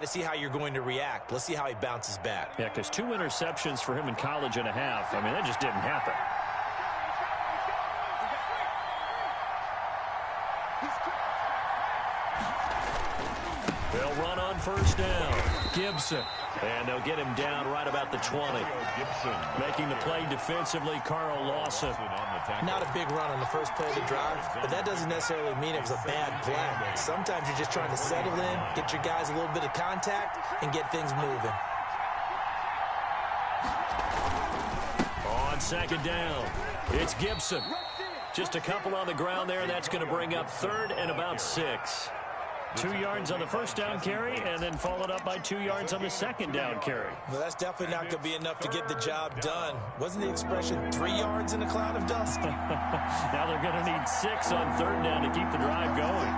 Let's see how you're going to react. Let's see how he bounces back. Yeah, because 2 interceptions for him in college and a half. I mean, that just didn't happen. They'll run on first down. Gibson. And they'll get him down right about the 20. Making the play defensively, Carl Lawson. Not a big run on the first play of the drive, but that doesn't necessarily mean it was a bad play. Sometimes you're just trying to settle in, get your guys a little bit of contact, and get things moving. On second down, it's Gibson. Just a couple on the ground there. That's going to bring up 3rd and about 6. 2 yards on the first down carry, and then followed up by 2 yards on the second down carry. Well, that's definitely not going to be enough to get the job done. Wasn't the expression 3 yards in a cloud of dust? Now they're going to need 6 on 3rd down to keep the drive going.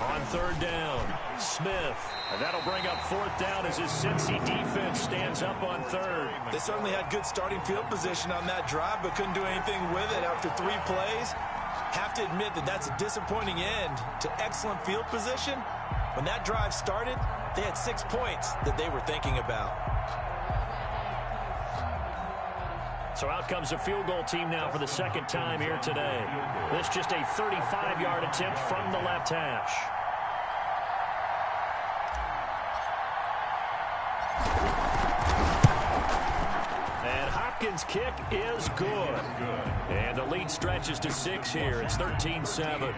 On 3rd down, Smith. And that'll bring up 4th down as his Cincy defense stands up on 3rd. They certainly had good starting field position on that drive, but couldn't do anything with it after 3 plays. Have to admit that that's a disappointing end to excellent field position. When that drive started, they had 6 points that they were thinking about. So out comes a field goal team now for the 2nd time here today. This just a 35-yard attempt from the left hash. Hopkins' kick is good. And the lead stretches to 6 here. It's 13-7.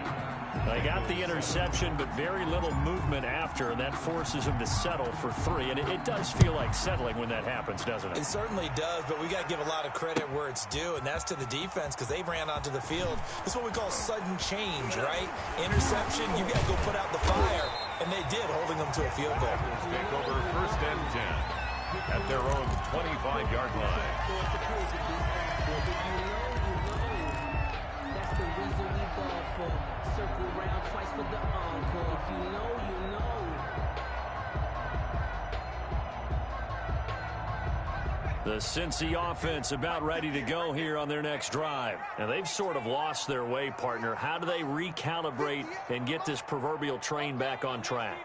They got the interception, but very little movement after, and that forces them to settle for 3. And it does feel like settling when that happens, doesn't it? It certainly does, but we got to give a lot of credit where it's due, and that's to the defense because they ran onto the field. This is what we call sudden change, right? Interception, you got to go put out the fire, and they did, holding them to a field goal. Take over 1st and 10. At their own 25-yard line. That's the reason we ball for. Circle round twice for the encore. If you know, you know. The Cincy offense about ready to go here on their next drive. And they've sort of lost their way, partner. How do they recalibrate and get this proverbial train back on track?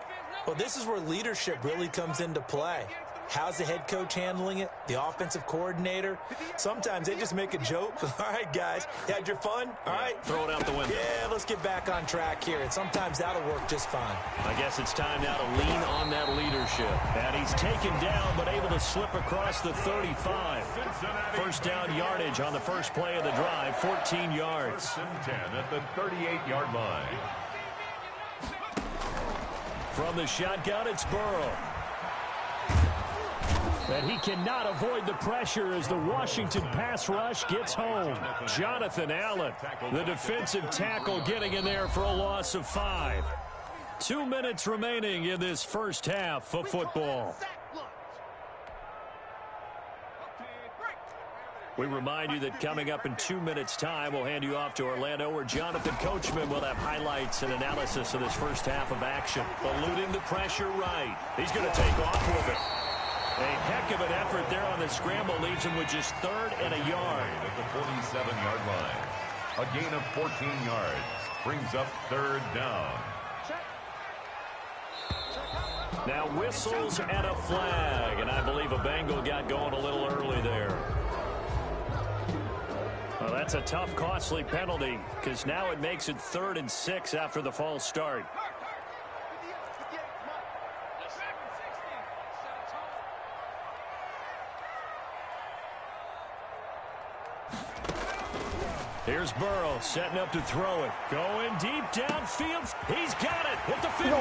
Well, this is where leadership really comes into play. How's the head coach handling it? The offensive coordinator? Sometimes they just make a joke. All right, guys, you had your fun? All right. Throw it out the window. Yeah, let's get back on track here. And sometimes that'll work just fine. I guess it's time now to lean on that leadership. And he's taken down, but able to slip across the 35. First down yardage on the first play of the drive, 14 yards. 1st and 10 at the 38-yard line. From the shotgun, it's Burrow. And he cannot avoid the pressure as the Washington pass rush gets home. Jonathan Allen, the defensive tackle, getting in there for a loss of 5. 2 minutes remaining in this first half of football. We remind you that coming up in 2 minutes' time, we'll hand you off to Orlando, where Jonathan Coachman will have highlights and analysis of this first half of action. Eluding the pressure right. He's going to take off with it. A heck of an effort there on the scramble, leaves him with just 3rd and a yard. At the 47-yard line. A gain of 14 yards. Brings up 3rd down. Now whistles and a flag, and I believe a Bengal got going a little early there. Well, that's a tough, costly penalty, because now it makes it 3rd and 6 after the false start. Here's Burrow setting up to throw it. Going deep downfield. He's got it at the 15. And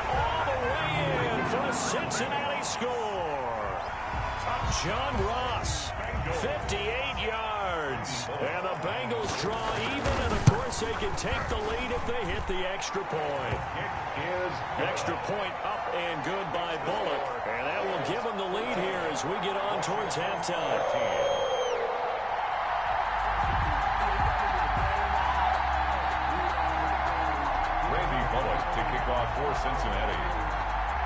all the way in for a Cincinnati score. John Ross, 58 yards. And the Bengals draw even, and of course they can take the lead if they hit the extra point. Extra point up and good by Bullock. And that will give them the lead here as we get on towards halftime. For Cincinnati.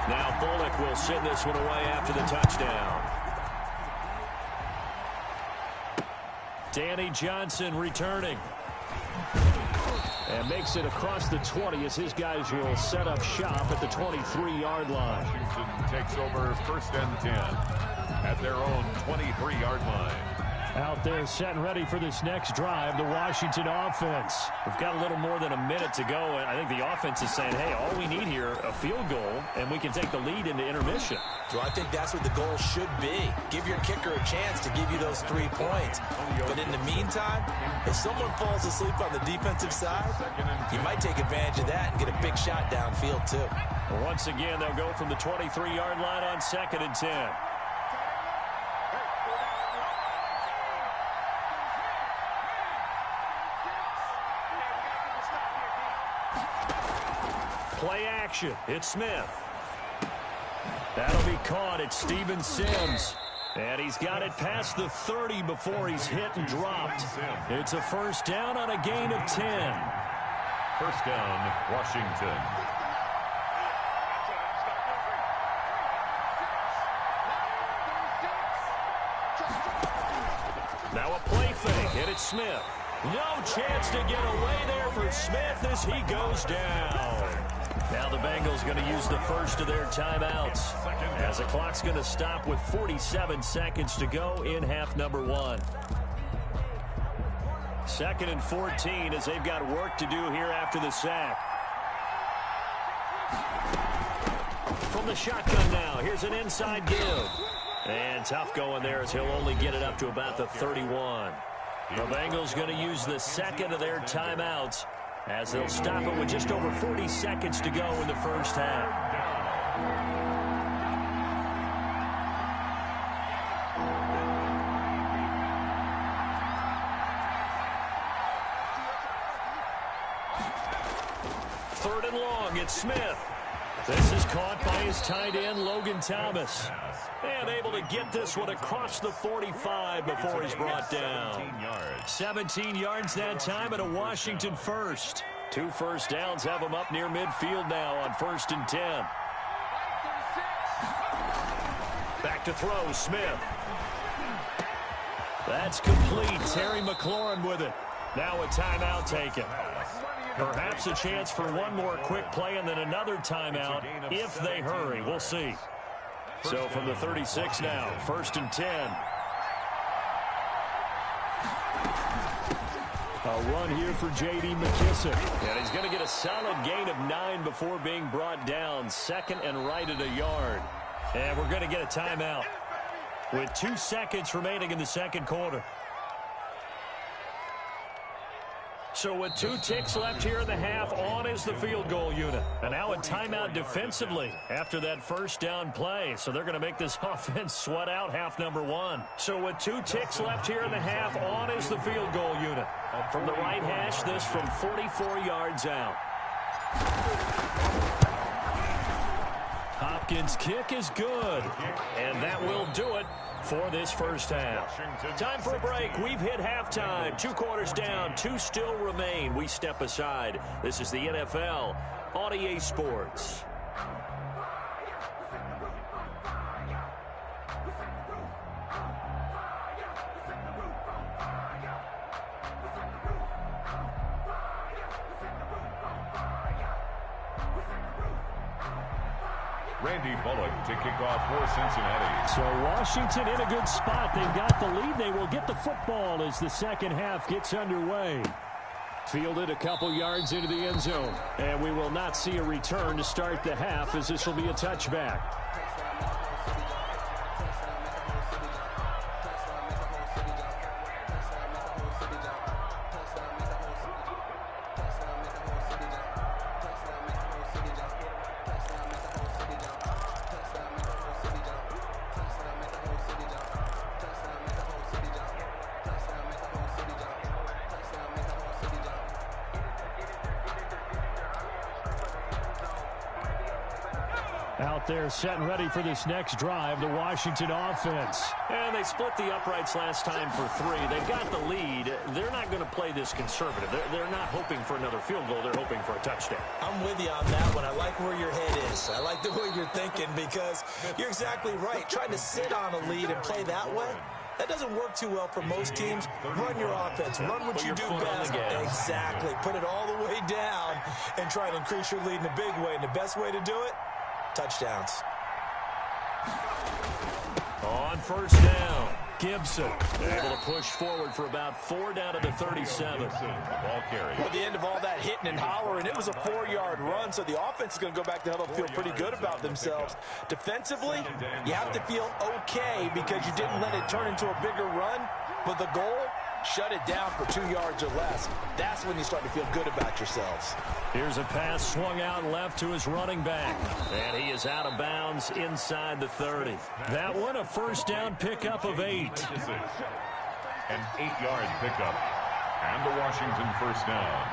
Now Bullock will send this one away after the touchdown. Danny Johnson returning. And makes it across the 20 as his guys will set up shop at the 23-yard line. Washington takes over 1st and 10 at their own 23-yard line. Out there set and ready for this next drive, the Washington offense. We've got a little more than a minute to go, and I think the offense is saying, hey, all we need here, a field goal, and we can take the lead into intermission. So I think that's what the goal should be. Give your kicker a chance to give you those 3 points. But in the meantime, if someone falls asleep on the defensive side, you might take advantage of that and get a big shot downfield, too. Once again, they'll go from the 23-yard line on 2nd and 10. Play action. It's Smith. That'll be caught. It's Steven Sims. And he's got it past the 30 before he's hit and dropped. It's a 1st down on a gain of 10. 1st down, Washington. Now a play fake, and it's Smith. No chance to get away there for Smith as he goes down. Now the Bengals going to use the first of their timeouts as the clock's going to stop with 47 seconds to go in half number 1. 2nd and 14 as they've got work to do here after the sack. From the shotgun now, here's an inside give. And tough going there as he'll only get it up to about the 31. The Bengals going to use the 2nd of their timeouts as they'll stop it with just over 40 seconds to go in the 1st half. Third and long, it's Smith. This is caught by his tight end, Logan Thomas. And able to get this one across the 45 before he's brought down. 17 yards that time and a Washington first. 2 first downs have him up near midfield now on 1st and 10. Back to throw, Smith. That's complete. Terry McLaurin with it. Now a timeout taken. Perhaps a chance for one more quick play and then another timeout if they hurry. We'll see. So from the 36 now, 1st and 10. A run here for J.D. McKissick. And he's going to get a solid gain of 9 before being brought down. 2nd and right at a yard. And we're going to get a timeout with 2 seconds remaining in the 2nd quarter. So with 2 ticks left here in the half, on is the field goal unit. And now a timeout defensively after that 1st down play. So they're going to make this offense sweat out half number 1. So with 2 ticks left here in the half, on is the field goal unit. From the right hash, this from 44 yards out. Hopkins' kick is good. And that will do it for this 1st half. Time for a break. We've hit halftime. 2 quarters down. 2 still remain. We step aside. This is the NFL on EA Sports. Randy Bullock to kick off for Cincinnati. So Washington in a good spot. They've got the lead. They will get the football as the 2nd half gets underway. Fielded a couple yards into the end zone. And we will not see a return to start the half as this will be a touchback. Out there set and ready for this next drive, the Washington offense. And they split the uprights last time for 3. They've got the lead. They're not going to play this conservative. They're not hoping for another field goal. They're hoping for a touchdown. I'm with you on that one. I like where your head is. I like the way you're thinking because you're exactly right. Trying to sit on a lead and play that way, That doesn't work too well for most teams. Run your offense. Run what you do best. Exactly. Put it all the way down and try to increase your lead in a big way. And the best way to do it, touchdowns. On first down, Gibson able to push forward for about 4 down to the 37. Ball carry. At the end of all that hitting and hollering, it was a 4-yard run, so the offense is going to go back to huddle, feel pretty good about themselves. Defensively, you have to feel okay because you didn't let it turn into a bigger run, but the goal, shut it down for 2 yards or less. That's when you start to feel good about yourselves. Here's a pass swung out left to his running back, and he is out of bounds inside the 30. That one, a first down pickup of 8. An 8-yard pickup, and the Washington first down.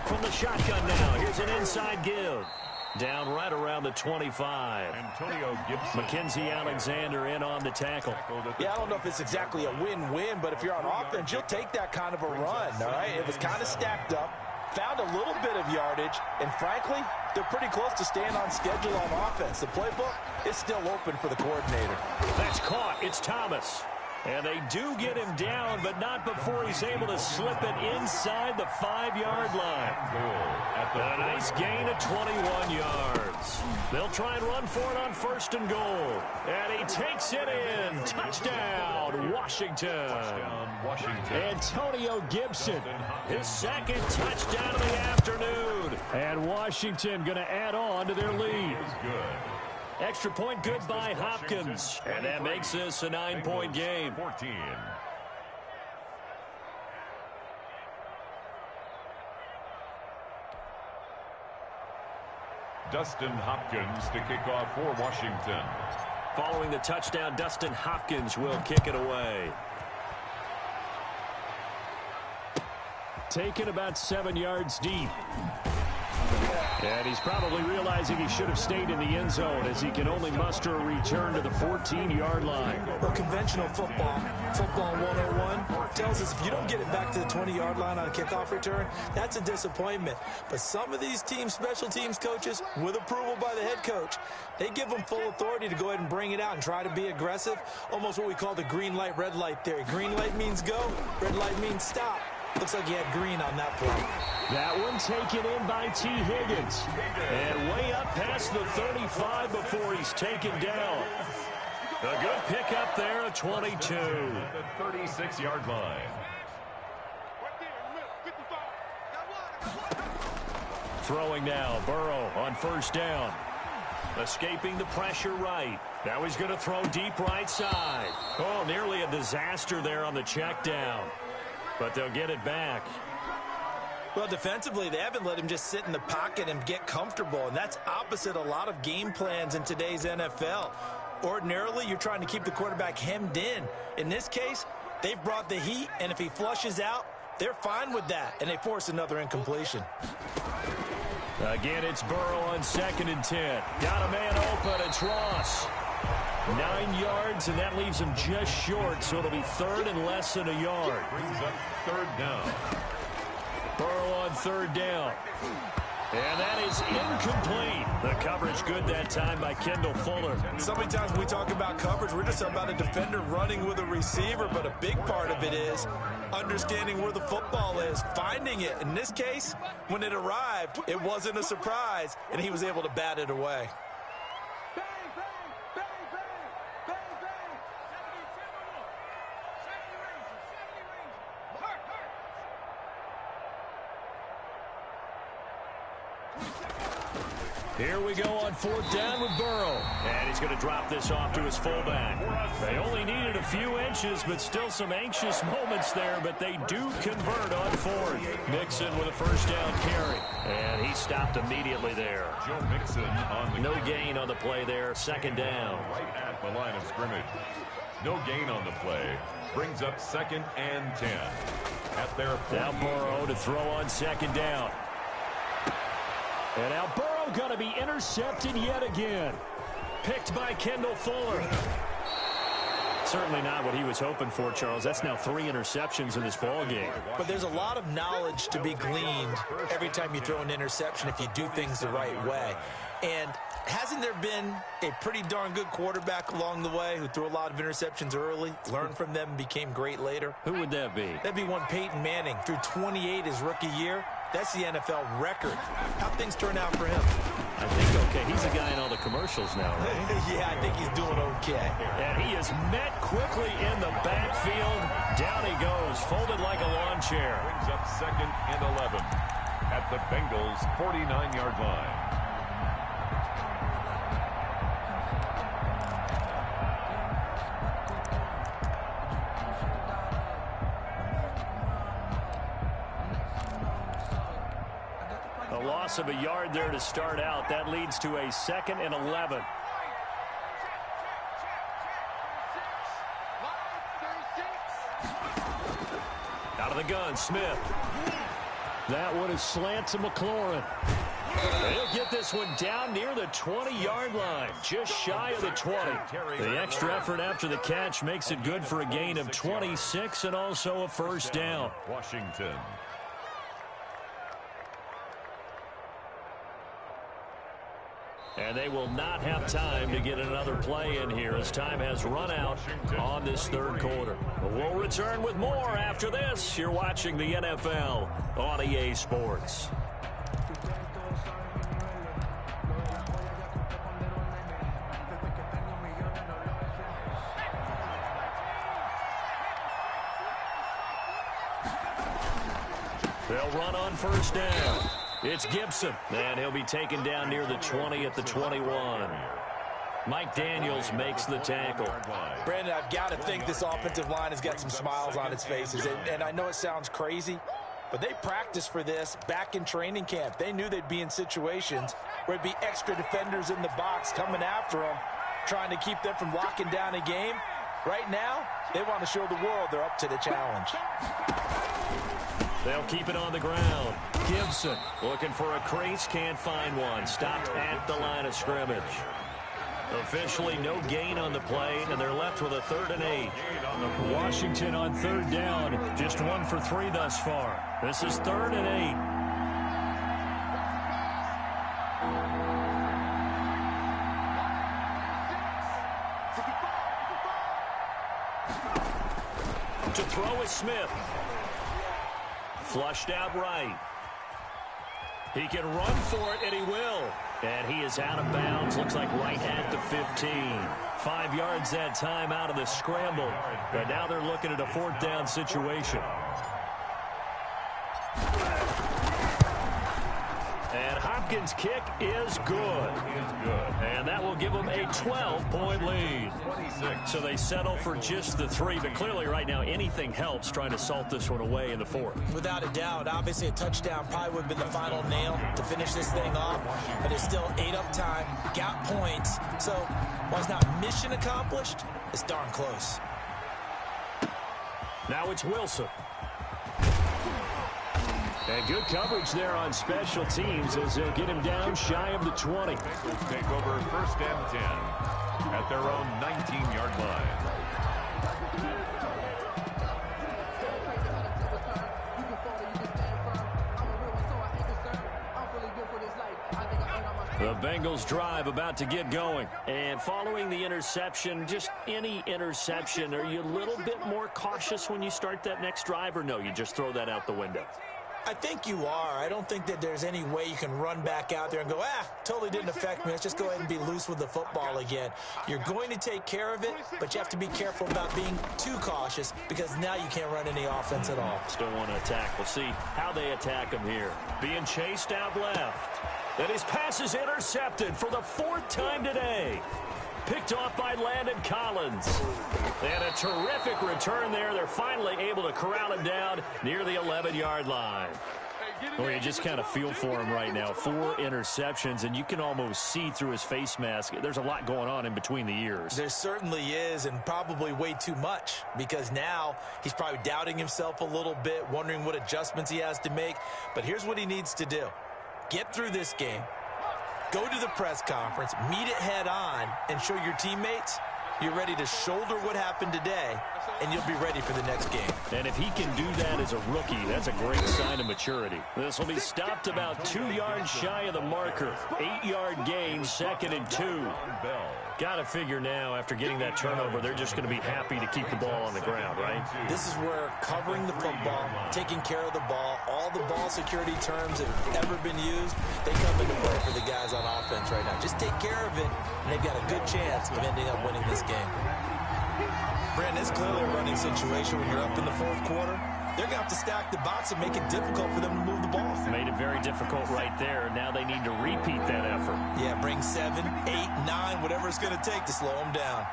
From the shotgun now, here's an inside give. Down right around the 25. Antonio Gibson. Mackenzie Alexander in on the tackle. Yeah, I don't know if it's exactly a win-win, but if you're on offense, you'll take that kind of a run, all right? It was kind of stacked up, found a little bit of yardage, and frankly, they're pretty close to staying on schedule on offense. The playbook is still open for the coordinator. That's caught. It's Thomas. And they do get him down, but not before he's able to slip it inside the 5-yard line. A nice gain of 21 yards. They'll try and run for it on first and goal. And he takes it in. Touchdown, Washington. Antonio Gibson, his second touchdown of the afternoon. And Washington going to add on to their lead. Extra point good by Hopkins. And that makes this a 9-point game. 14. Dustin Hopkins to kick off for Washington. Following the touchdown, Dustin Hopkins will kick it away. Taken about 7 yards deep. And he's probably realizing he should have stayed in the end zone as he can only muster a return to the 14-yard line. Well, conventional football 101, tells us if you don't get it back to the 20-yard line on a kickoff return, that's a disappointment. But some of these teams, special teams coaches, with approval by the head coach, they give them full authority to go ahead and bring it out and try to be aggressive, almost what we call the green light, red light theory. Green light means go, red light means stop. Looks like he had green on that play. That one taken in by T. Higgins. And way up past the 35 before he's taken down. A good pickup there at 22. The 36-yard line. Throwing now, Burrow on first down. Escaping the pressure right. Now he's going to throw deep right side. Oh, nearly a disaster there on the check down. But they'll get it back. Well, defensively, they haven't let him just sit in the pocket and get comfortable, and that's opposite a lot of game plans in today's NFL. Ordinarily, you're trying to keep the quarterback hemmed in. In this case, they've brought the heat, and if he flushes out, they're fine with that, and they force another incompletion. Again, it's Burrow on 2nd and 10. Got a man open. It's Ross. 9 yards, and that leaves him just short, so it'll be third and less than a yard. Brings up third down. Burrow on third down. And that is incomplete. The coverage good that time by Kendall Fuller. So many times when we talk about coverage, we're just about a defender running with a receiver, but a big part of it is understanding where the football is, finding it. In this case, when it arrived, it wasn't a surprise, and he was able to bat it away. Here we go on fourth down with Burrow. And he's going to drop this off to his fullback. They only needed a few inches, but still some anxious moments there, but they do convert on fourth. Mixon with a first down carry. And he stopped immediately there. Joe Mixon on the no gain on the play there, second down. Right at the line of scrimmage. No gain on the play. Brings up 2nd and 10. At their now Burrow to throw on second down. And now Burrow going to be intercepted yet again. Picked by Kendall Fuller. certainly not what he was hoping for, Charles. That's now 3 interceptions in this ball game. But there's a lot of knowledge to be gleaned every time you throw an interception if you do things the right way. And hasn't there been a pretty darn good quarterback along the way who threw a lot of interceptions early, learned from them, and became great later? Who would that be? That'd be one Peyton Manning. Threw 28 his rookie year. That's the NFL record. How'd things turn out for him? I think okay. He's a guy in all the commercials now, right? Yeah, I think he's doing okay. And he is met quickly in the backfield. Down he goes, folded like a lawn chair. Brings up 2nd and 11 at the Bengals' 49-yard line. A loss of a yard there to start out. That leads to a 2nd and 11. Out of the gun, Smith. That one is slant to McLaurin. He'll get this one down near the 20-yard line, just shy of the 20. The extra effort after the catch makes it good for a gain of 26 and also a first down. Washington. And they will not have time to get another play in here as time has run out on this 3rd quarter. But we'll return with more after this. You're watching the NFL on EA Sports. They'll run on first down. It's Gibson, and he'll be taken down near the 20 at the 21. Mike Daniels makes the tackle. Brandon, I've got to think this offensive line has got some smiles on its faces. And I know it sounds crazy, but they practiced for this back in training camp. They knew they'd be in situations where it'd be extra defenders in the box coming after them, trying to keep them from locking down a game. Right now, they want to show the world they're up to the challenge. They'll keep it on the ground. Gibson looking for a crease, can't find one. Stopped at the line of scrimmage. Officially no gain on the play, and they're left with a 3rd and 8. Washington on 3rd down, just 1 for 3 thus far. This is 3rd and 8. To throw is Smith. Flushed out right. He can run for it, and he will. And he is out of bounds. Looks like right at the 15. 5 yards that time out of the scramble. But now they're looking at a 4th down situation. And Hopkins' kick is good. And that will give them a 12-point lead. So they settle for just the 3. But clearly right now anything helps trying to salt this one away in the 4th. Without a doubt, obviously a touchdown probably would have been the final nail to finish this thing off. But it's still 8 up time, got points. So while it's not mission accomplished, it's darn close. Now it's Wilson. And good coverage there on special teams as they'll get him down shy of the 20. Bengals take over 1st and 10 at their own 19-yard line. The Bengals drive about to get going. And following the interception, just any interception, are you a little bit more cautious when you start that next drive, or no, you just throw that out the window? I think you are. I don't think that there's any way you can run back out there and go, totally didn't affect me. Let's just go ahead and be loose with the football again. You're going to take care of it, but you have to be careful about being too cautious because now you can't run any offense at all. Still want to attack. We'll see how they attack him here. Being chased out left. And his pass is intercepted for the 4th time today. Picked off by Landon Collins. And a terrific return there. They're finally able to corral him down near the 11-yard line. Well, you just kind of feel for him right now. 4 interceptions, and you can almost see through his face mask. There's a lot going on in between the ears. There certainly is, and probably way too much, because now he's probably doubting himself a little bit, wondering what adjustments he has to make. But here's what he needs to do. Get through this game. Go to the press conference, meet it head on, and show your teammates You're ready to shoulder what happened today, and you'll be ready for the next game. And if he can do that as a rookie, that's a great sign of maturity. This will be stopped about 2 yards shy of the marker. 8-yard gain, 2nd and 2. Got to figure now, after getting that turnover, they're just going to be happy to keep the ball on the ground, right? This is where covering the football, taking care of the ball, all the ball security terms that have ever been used, they come into play for the guys on offense right now. Just take care of it, and they've got a good chance of ending up winning this game. Brandon, it's clearly a running situation when you're up in the fourth quarter. They're going to have to stack the box and make it difficult for them to move the ball. Made it very difficult right there. Now they need to repeat that effort. Yeah, bring 7, 8, 9, whatever it's going to take to slow them down.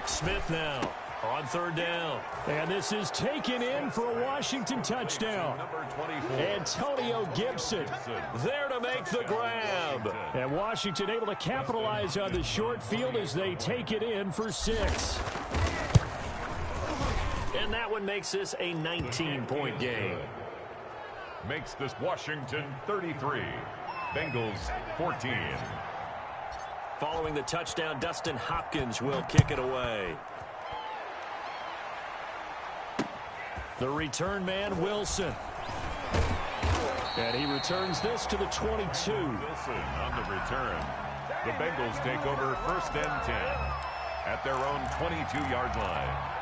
Smith now on 3rd down. And this is taken in for a Washington touchdown. Antonio Gibson there to make the grab. And Washington able to capitalize on the short field as they take it in for 6. And that one makes this a 19-point game. Makes this Washington 33. Bengals 14. Following the touchdown, Dustin Hopkins will kick it away. The return man, Wilson. And he returns this to the 22. Wilson on the return. The Bengals take over 1st and 10 at their own 22-yard line.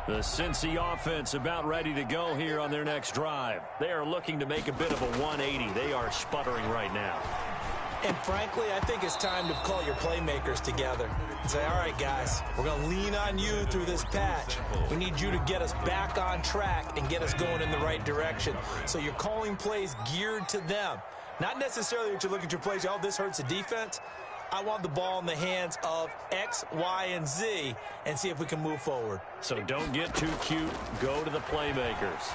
The Cincy offense about ready to go here on their next drive. They are looking to make a bit of a 180. They are sputtering right now. And frankly, I think it's time to call your playmakers together and say, all right, guys, we're going to lean on you through this patch. We need you to get us back on track and get us going in the right direction. So you're calling plays geared to them. Not necessarily that you look at your plays, oh, this hurts the defense. I want the ball in the hands of X, Y, and Z and see if we can move forward. So don't get too cute. Go to the playmakers.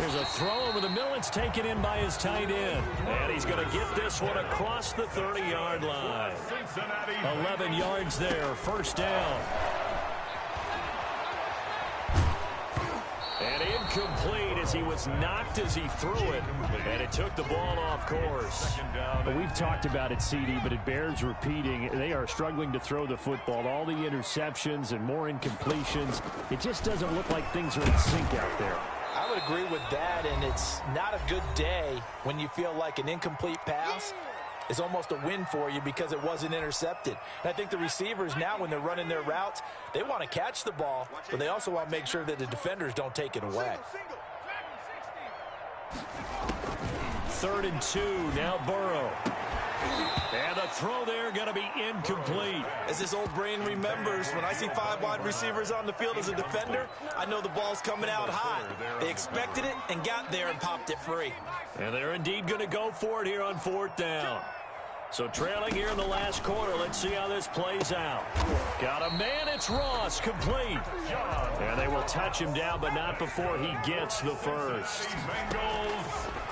Here's a throw over the middle. It's taken in by his tight end. And he's going to get this one across the 30-yard line. 11 yards there. 1st down. And incomplete as he was knocked as he threw it. And it took the ball off course. We've talked about it, CD, but it bears repeating. They are struggling to throw the football. All the interceptions and more incompletions. It just doesn't look like things are in sync out there. I would agree with that, and it's not a good day when you feel like an incomplete pass is almost a win for you because it wasn't intercepted. And I think the receivers now, when they're running their routes, they want to catch the ball, but they also want to make sure that the defenders don't take it away. 3rd and 2, now Burrow. And the throw there going to be incomplete. As this old brain remembers, when I see 5 wide receivers on the field as a defender, I know the ball's coming out hot. They expected it and got there and popped it free. And they're indeed going to go for it here on 4th down. So trailing here in the last quarter, let's see how this plays out. Got a man, it's Ross, complete. And they will touch him down, but not before he gets the first.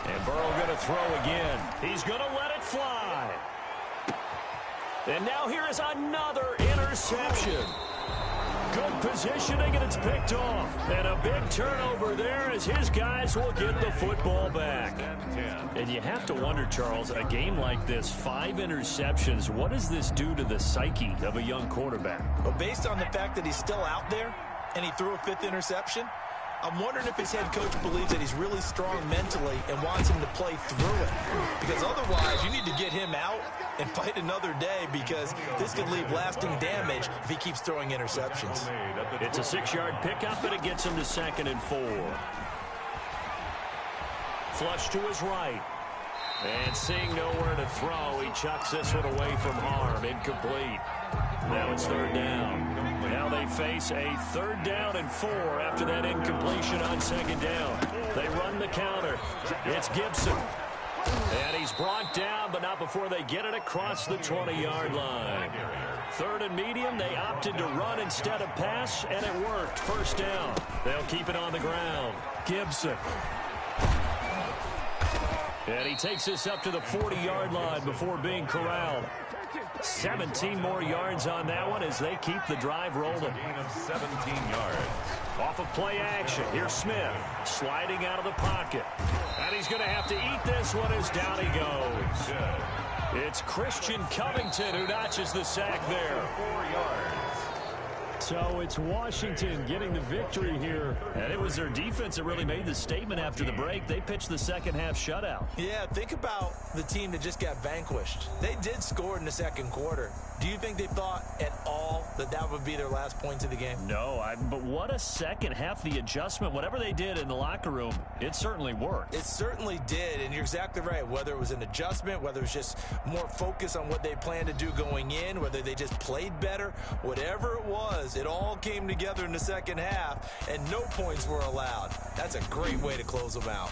And Burrow going to throw again. He's going to let it fly. And now here is another interception. Good positioning, and it's picked off. And a big turnover there as his guys will get the football back. And you have to wonder, Charles, a game like this, 5 interceptions, what does this do to the psyche of a young quarterback? Well, based on the fact that he's still out there and he threw a 5th interception, I'm wondering if his head coach believes that he's really strong mentally and wants him to play through it. Because otherwise, you need to get him out and fight another day, because this could leave lasting damage if he keeps throwing interceptions. It's a 6-yard pickup, and it gets him to 2nd and 4. Flush to his right. And seeing nowhere to throw, he chucks this one away from harm. Incomplete. Now it's 3rd down. Now they face a 3rd down and 4 after that incompletion on 2nd down. They run the counter. It's Gibson. And he's brought down, but not before they get it across the 20-yard line. 3rd and medium, they opted to run instead of pass, and it worked. 1st down. They'll keep it on the ground. Gibson. And he takes this up to the 40-yard line before being corralled. 17 more yards on that one as they keep the drive rolling. Gain of 17 yards. Off of play action, here's Smith sliding out of the pocket. And he's going to have to eat this one as down he goes. Good. It's Christian Covington who notches the sack there. 4 yards. So it's Washington getting the victory here. And it was their defense that really made the statement after the break. They pitched the second-half shutout. Yeah, think about the team that just got vanquished. They did score in the second quarter. Do you think they thought at all that that would be their last points of the game? No, but what a second half. The adjustment, whatever they did in the locker room, it certainly worked. It certainly did, and you're exactly right. Whether it was an adjustment, whether it was just more focus on what they planned to do going in, whether they just played better, whatever it was, it all came together in the second half, and no points were allowed. That's a great way to close them out.